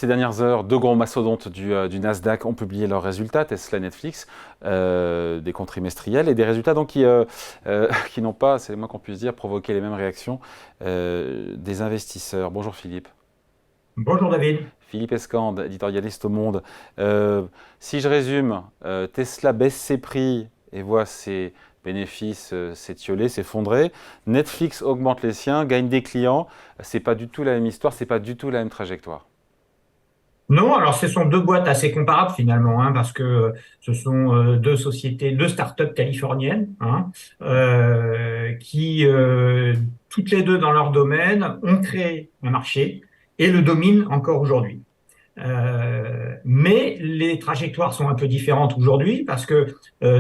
Ces dernières heures, deux gros mastodontes du Nasdaq ont publié leurs résultats, Tesla et Netflix, des comptes trimestriels et des résultats donc qui n'ont pas, c'est le moins qu'on puisse dire, provoqué les mêmes réactions des investisseurs. Bonjour Philippe. Bonjour David. Philippe Escande, éditorialiste au Monde. Si je résume, Tesla baisse ses prix et voit ses bénéfices s'étioler, s'effondrer. Netflix augmente les siens, gagne des clients. C'est pas du tout la même histoire, c'est pas du tout la même trajectoire. Non, alors ce sont deux boîtes assez comparables finalement, hein, parce que ce sont deux sociétés, deux startups californiennes, hein, qui toutes les deux dans leur domaine ont créé un marché et le dominent encore aujourd'hui. Mais les trajectoires sont un peu différentes aujourd'hui parce que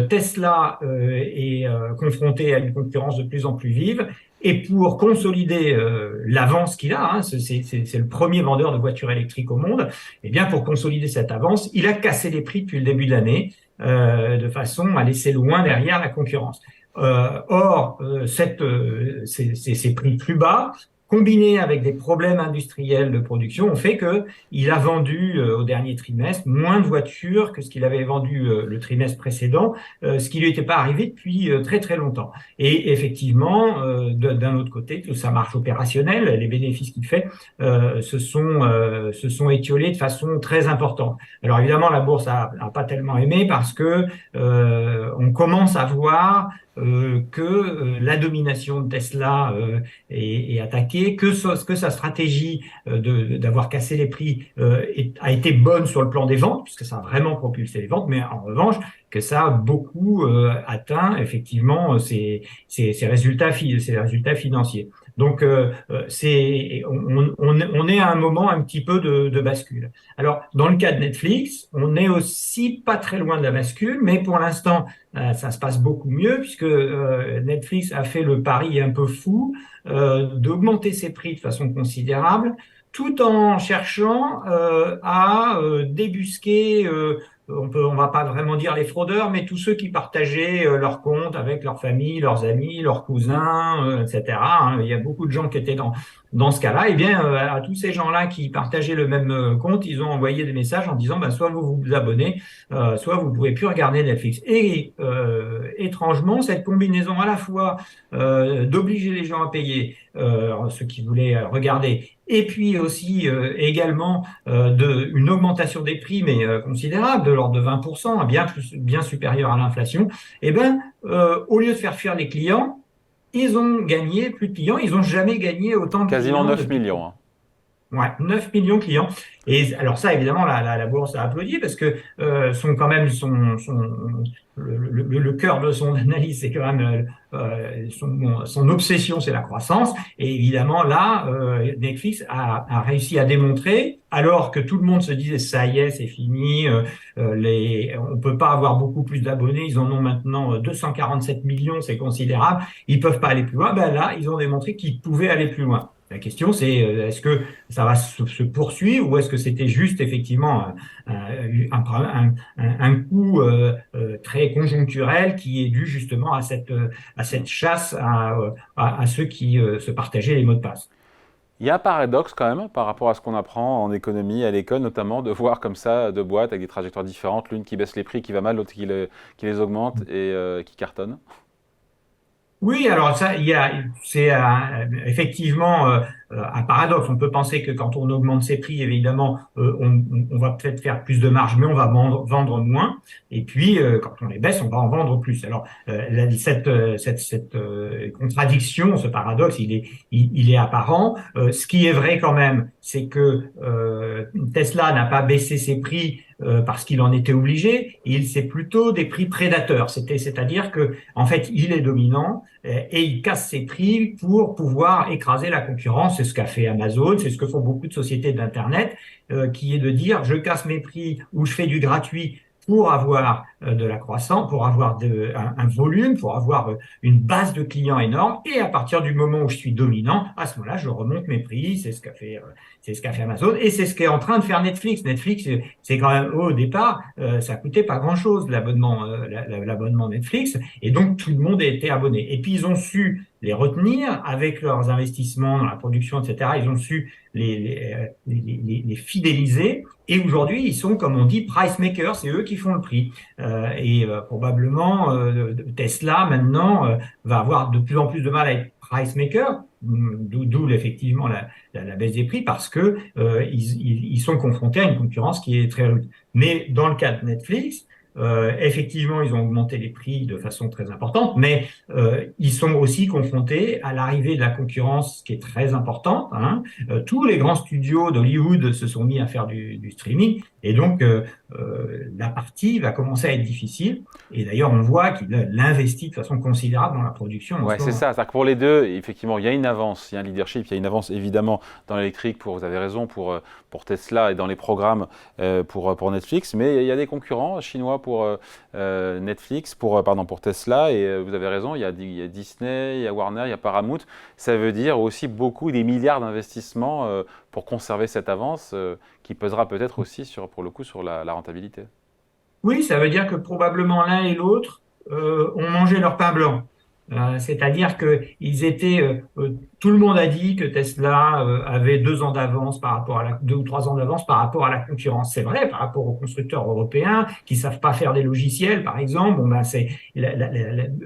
Tesla est confronté à une concurrence de plus en plus vive et pour consolider l'avance qu'il a, hein, c'est le premier vendeur de voitures électriques au monde, et bien pour consolider cette avance, il a cassé les prix depuis le début de l'année de façon à laisser loin derrière la concurrence. Ces prix plus bas combinés avec des problèmes industriels de production, ont fait qu'il a vendu au dernier trimestre moins de voitures que ce qu'il avait vendu le trimestre précédent, ce qui lui était pas arrivé depuis très très longtemps. Et effectivement, d'un autre côté, toute sa marge opérationnelle, les bénéfices qu'il fait, se sont étiolés de façon très importante. Alors évidemment, la bourse a pas tellement aimé parce que on commence à voir que la domination de Tesla est attaquée, que sa stratégie d'avoir cassé les prix a été bonne sur le plan des ventes, puisque ça a vraiment propulsé les ventes, mais en revanche, que ça a beaucoup atteint effectivement ses résultats financiers. Donc, on est à un moment un petit peu de bascule. Alors, dans le cas de Netflix, on est aussi pas très loin de la bascule, mais pour l'instant, ça se passe beaucoup mieux puisque Netflix a fait le pari un peu fou d'augmenter ses prix de façon considérable, tout en cherchant à débusquer on va pas vraiment dire les fraudeurs, mais tous ceux qui partageaient leurs comptes avec leur famille, leurs amis, leurs cousins, etc. Hein. Il y a beaucoup de gens qui étaient dans ce cas-là. Eh bien, à tous ces gens-là qui partageaient le même compte, ils ont envoyé des messages en disant, bah, soit vous vous abonnez, soit vous pouvez plus regarder Netflix. Et étrangement, cette combinaison à la fois d'obliger les gens à payer, ceux qui voulaient regarder, et puis aussi également une augmentation des prix, mais considérable, de l'ordre de 20%, bien supérieure à l'inflation, eh ben, au lieu de faire fuir les clients, ils ont gagné plus de clients, ils n'ont jamais gagné autant de Quasiment clients 9 depuis. millions. Hein. Ouais, 9 millions de clients. Et alors ça, évidemment, la bourse a applaudi parce que son quand même le cœur de son analyse, c'est quand même son obsession, c'est la croissance. Et évidemment, là, Netflix a réussi à démontrer, alors que tout le monde se disait ça y est, c'est fini, on peut pas avoir beaucoup plus d'abonnés, ils en ont maintenant 247 millions, c'est considérable, ils peuvent pas aller plus loin. Ben là, ils ont démontré qu'ils pouvaient aller plus loin. La question, c'est est-ce que ça va se poursuivre ou est-ce que c'était juste effectivement un coup très conjoncturel qui est dû justement à cette chasse à ceux qui se partageaient les mots de passe. Il y a un paradoxe quand même par rapport à ce qu'on apprend en économie, à l'école notamment, de voir comme ça deux boîtes avec des trajectoires différentes, l'une qui baisse les prix, qui va mal, l'autre qui les augmente et qui cartonne. Oui, alors ça, c'est effectivement un paradoxe. On peut penser que quand on augmente ses prix, évidemment, on va peut-être faire plus de marge, mais on va vendre moins. Et puis, quand on les baisse, on va en vendre plus. Alors, cette contradiction, ce paradoxe, il est apparent. Ce qui est vrai quand même, c'est que Tesla n'a pas baissé ses prix parce qu'il en était obligé. C'est plutôt des prix prédateurs. C'est-à-dire que, en fait, il est dominant et il casse ses prix pour pouvoir écraser la concurrence. C'est ce qu'a fait Amazon, c'est ce que font beaucoup de sociétés d'Internet, qui est de dire je casse mes prix ou je fais du gratuit pour avoir de la croissance, pour avoir un volume, pour avoir une base de clients énorme. Et à partir du moment où je suis dominant, à ce moment-là, je remonte mes prix. C'est ce qu'a fait Amazon et c'est ce qu'est en train de faire Netflix. Netflix, c'est quand même au départ, ça coûtait pas grand-chose l'abonnement Netflix et donc tout le monde a été abonné. Et puis ils ont su les retenir avec leurs investissements dans la production, etc. Ils ont su les fidéliser. Et aujourd'hui, ils sont, comme on dit, price makers, c'est eux qui font le prix. Probablement, Tesla, maintenant, va avoir de plus en plus de mal à être price maker, d'où effectivement la baisse des prix, parce que ils sont confrontés à une concurrence qui est très rude. Mais dans le cas de Netflix, effectivement, ils ont augmenté les prix de façon très importante, mais ils sont aussi confrontés à l'arrivée de la concurrence qui est très importante. Hein. Tous les grands studios d'Hollywood se sont mis à faire du streaming, et donc la partie va commencer à être difficile. Et d'ailleurs, on voit qu'il investit de façon considérable dans la production en Ouais, ce c'est moment. ça. C'est-à-dire que pour les deux, effectivement, il y a une avance, il y a un leadership, il y a une avance évidemment dans l'électrique, vous avez raison, pour Tesla et dans les programmes pour Netflix, mais il y a des concurrents chinois pour Netflix, pour Tesla, et vous avez raison, il y a Disney, il y a Warner, il y a Paramount. Ça veut dire aussi beaucoup des milliards d'investissements pour conserver cette avance qui pesera peut-être aussi pour le coup sur la rentabilité. Oui, ça veut dire que probablement l'un et l'autre ont mangé leur pain blanc. C'est-à-dire que tout le monde a dit que Tesla avait 2 ans d'avance par rapport à 2 ou 3 ans d'avance par rapport à la concurrence. C'est vrai, par rapport aux constructeurs européens qui savent pas faire des logiciels, par exemple. Bon, ben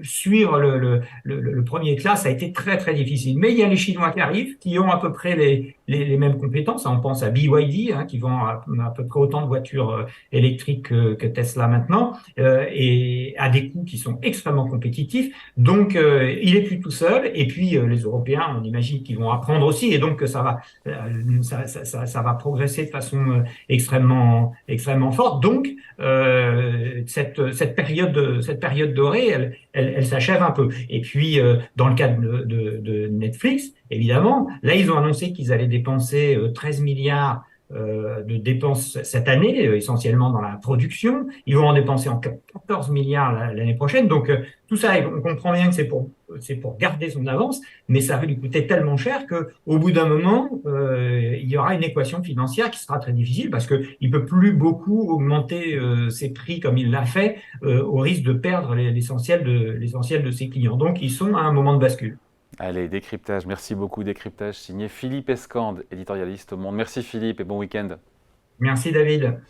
suivre le premier classe ça a été très très difficile. Mais il y a les Chinois qui arrivent, qui ont à peu près les mêmes compétences. On pense à BYD, hein, qui vend à peu près autant de voitures électriques que Tesla maintenant, et à des coûts qui sont extrêmement compétitifs. Donc, il est plus tout seul. Et puis, les Européens, on imagine qu'ils vont apprendre aussi, et donc ça va progresser de façon extrêmement forte. Donc, cette période dorée, elle s'achève un peu. Et puis, dans le cas de Netflix, évidemment, là, ils ont annoncé qu'ils allaient dépenser 13 milliards de dépenses cette année, essentiellement dans la production. Ils vont en dépenser en 14 milliards l'année prochaine. Donc, tout ça, on comprend bien que c'est pour garder son avance, mais ça va lui coûter tellement cher qu'au bout d'un moment, il y aura une équation financière qui sera très difficile parce qu'il ne peut plus beaucoup augmenter ses prix comme il l'a fait au risque de perdre l'essentiel de ses clients. Donc, ils sont à un moment de bascule. Allez, décryptage, merci beaucoup. Décryptage signé Philippe Escande, éditorialiste au Monde. Merci Philippe et bon week-end. Merci David.